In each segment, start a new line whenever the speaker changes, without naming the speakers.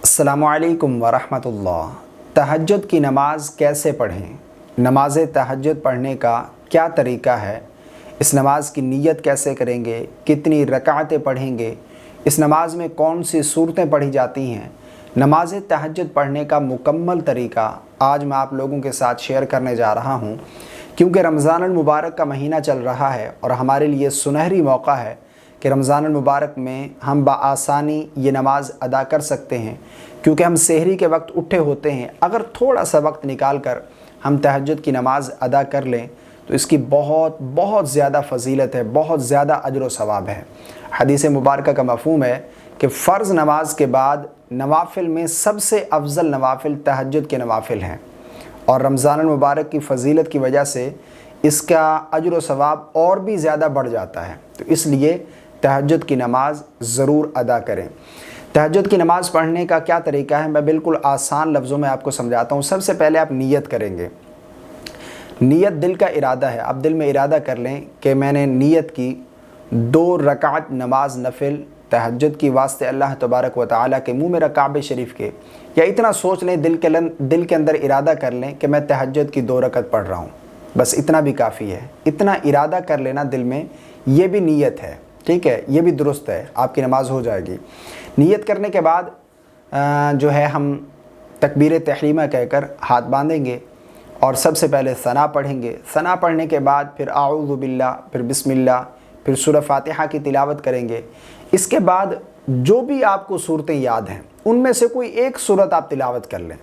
अस्सलामु अलैकुम वरहमतुल्लाह। तहज्जुद की नमाज़ कैसे पढ़ें? नमाज़ तहज्जुद पढ़ने का क्या तरीका है? इस नमाज़ की नीयत कैसे करेंगे? कितनी रकातें पढ़ेंगे? इस नमाज़ में कौन सी सूरतें पढ़ी जाती हैं? नमाज़ तहज्जुद पढ़ने का मुकम्मल तरीका आज मैं आप लोगों के साथ शेयर करने जा रहा हूँ, क्योंकि रमज़ान मुबारक का महीना चल रहा है और हमारे लिए सुनहरी मौका है कि रमज़ान मुबारक में हम बआसानी ये नमाज़ अदा कर सकते हैं, क्योंकि हम सहरी के वक्त उठे होते हैं। अगर थोड़ा सा वक्त निकाल कर हम तहज्जुद की नमाज़ अदा कर लें तो इसकी बहुत बहुत ज़्यादा फ़जीलत है, बहुत ज़्यादा अजर व सवाब है। हदीस मुबारक का मफ़हूम है कि फ़र्ज़ नमाज के बाद नवाफ़िल में सबसे अफजल नवाफ़िल तहज्जुद के नवाफ़िल हैं, और रमज़ान मुबारक की फ़जीलत की वजह से इसका अजर व सवाब और भी ज़्यादा बढ़ जाता है। तो इसलिए तहज्जुद की नमाज़ ज़रूर अदा करें। तहज्जुद की नमाज़ पढ़ने का क्या तरीका है, मैं बिल्कुल आसान लफ्ज़ों में आपको समझाता हूँ। सबसे पहले आप नीयत करेंगे। नीयत दिल का इरादा है। आप दिल में इरादा कर लें कि मैंने नीयत की 2 रकात नमाज नफिल तहज्जुद की वास्ते अल्लाह तबारक व तआला के मुँह मेरा काबे शरीफ के, या इतना सोच लें, दिल के अंदर इरादा कर लें कि मैं तहज्जुद की 2 रकात पढ़ रहा हूँ। बस इतना भी काफ़ी है। इतना इरादा कर लेना दिल में, ये भी नीयत है, ठीक है, ये भी दुरुस्त है, आपकी नमाज़ हो जाएगी। नीयत करने के बाद जो है हम तकबीर तहरीमा कहकर हाथ बांधेंगे और सबसे पहले सना पढ़ेंगे। सना पढ़ने के बाद फिर आऊज़ु बिल्लाह, फिर बिस्मिल्लाह, फिर सूरह फातिहा की तिलावत करेंगे। इसके बाद जो भी आपको सूरतें याद हैं उनमें से कोई एक सूरत आप तिलावत कर लें।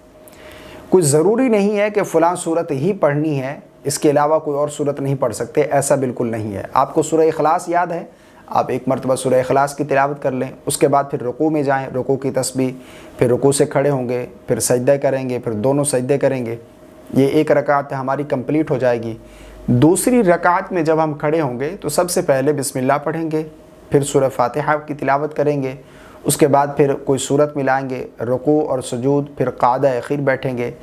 कोई ज़रूरी नहीं है कि फ़लाँ सूरत ही पढ़नी है, इसके अलावा कोई और सूरत नहीं पढ़ सकते, ऐसा बिल्कुल नहीं है। आपको सूरह इखलास याद है, आप एक मरतबा सूरह इखलास की तिलावत कर लें। उसके बाद फिर रुकू में जाएं, रुकू की तस्बीह, फिर रुकू से खड़े होंगे, फिर सजदे करेंगे, फिर दोनों सजदे करेंगे। ये एक रकात हमारी कंप्लीट हो जाएगी। दूसरी रकात में जब हम खड़े होंगे तो सबसे पहले बिस्मिल्लाह पढ़ेंगे, फिर सूरह फातिहा की तिलावत करेंगे। उसके बाद फिर कोई सूरत मिलाएंगे, रुकू और सुजूद, फिर क़ादा अखीर बैठेंगे,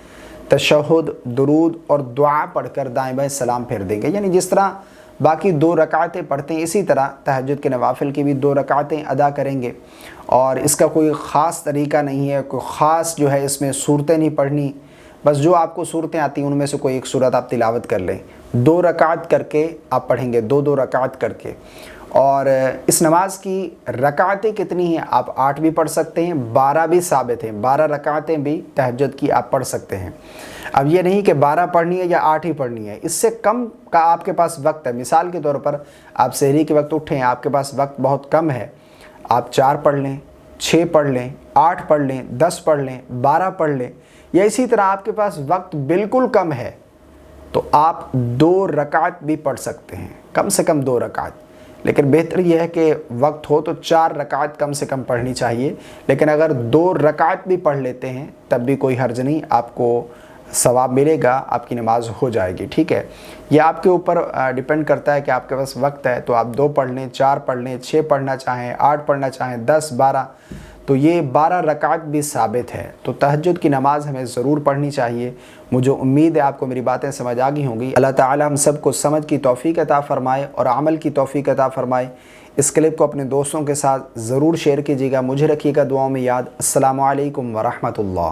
तशहुद, दुरूद और दुआ पढ़कर दाएं बाएं सलाम फेर देंगे। यानी जिस तरह बाकी 2 रकातें पढ़ते हैं, इसी तरह तहज्जुद के नवाफिल की भी 2 रकातें अदा करेंगे। और इसका कोई ख़ास तरीका नहीं है, कोई ख़ास जो है इसमें सूरतें नहीं पढ़नी, बस जो आपको सूरतें आती हैं उनमें से कोई एक सूरत आप तिलावत कर लें। 2 रकात करके आप पढ़ेंगे, 2-2 रकात करके। और इस नमाज की रकातें कितनी हैं? आप 8 भी पढ़ सकते हैं, 12 भी साबित हैं। 12 रकातें भी तहज्जुद की आप पढ़ सकते हैं। अब ये नहीं कि 12 पढ़नी है या 8 ही पढ़नी है, इससे कम का आपके पास वक्त है। मिसाल के तौर पर आप सहरी के वक्त उठे हैं, आपके पास वक्त बहुत कम है, आप 4 पढ़ लें, 6 पढ़ लें, 8 पढ़ लें, 10 पढ़ लें, 12 पढ़ लें, या इसी तरह आपके पास वक्त बिल्कुल कम है तो आप 2 रकात भी पढ़ सकते हैं, कम से कम 2 रकात। लेकिन बेहतर यह है कि वक्त हो तो 4 रकात कम से कम पढ़नी चाहिए। लेकिन अगर 2 रकात भी पढ़ लेते हैं तब भी कोई हर्ज नहीं, आपको सवाब मिलेगा, आपकी नमाज हो जाएगी, ठीक है। यह आपके ऊपर डिपेंड करता है कि आपके पास वक्त है तो आप 2 पढ़ लें, 4 पढ़ लें, 6 पढ़ना चाहें, 8 पढ़ना चाहें, 10, 12, तो ये 12 रकात भी साबित है। तो तहज्जुद की नमाज़ हमें ज़रूर पढ़नी चाहिए। मुझे उम्मीद है आपको मेरी बातें समझ आ गई होंगी। अल्लाह ताला हम सबको समझ की तौफ़ीक़ अता फ़रमाए और अमल की तौफ़ीक़ अता फ़रमाए। इस क्लिप को अपने दोस्तों के साथ ज़रूर शेयर कीजिएगा। मुझे रखिएगा दुआओं में याद। अस्सलामु अलैकुम व रहमतुल्लाह।